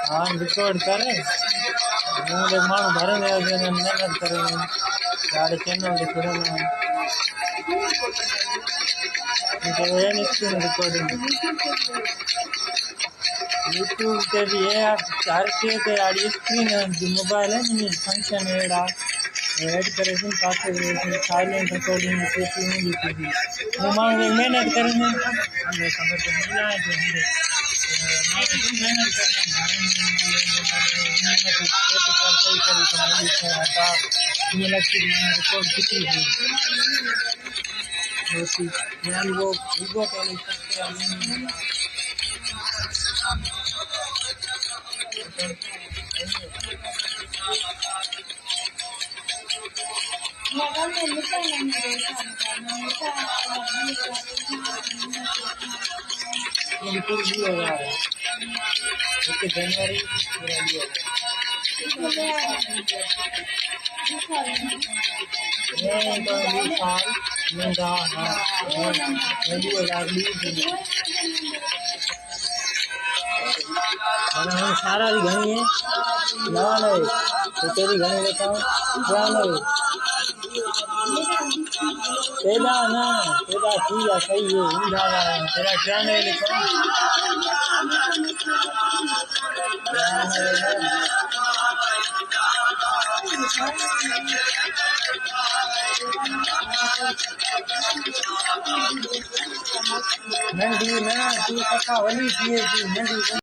हाँ रिकॉर्ड करे मुझे मानो भरेंगे अगर मेहनत करेंगे सारे चैनल दिखेगा मुझे ये नहीं रिकॉर्डिंग यूट्यूब के लिए चार के यार स्क्रीन मोबाइल है नहीं फंक्शन एड़ा ऐड करे सुन पाते साइलेंट रिकॉर्डिंग सेटिंग लिखी थी वो मांगे मेहनत करेंगे हमें समझ नहीं आए जो मेहनत करना ये लगती रिकॉर्ड कितनी हुई वो वीडियो वाली जनवरी साल महंगा सारा भी घनी है नवा नहीं तो तेरी घनी लेता हूँ क्या नहीं तेरा ना तेरा ठीक है सही है तेरा क्या नहीं लिखा नंदी ना तू कथा वाली थी नंदी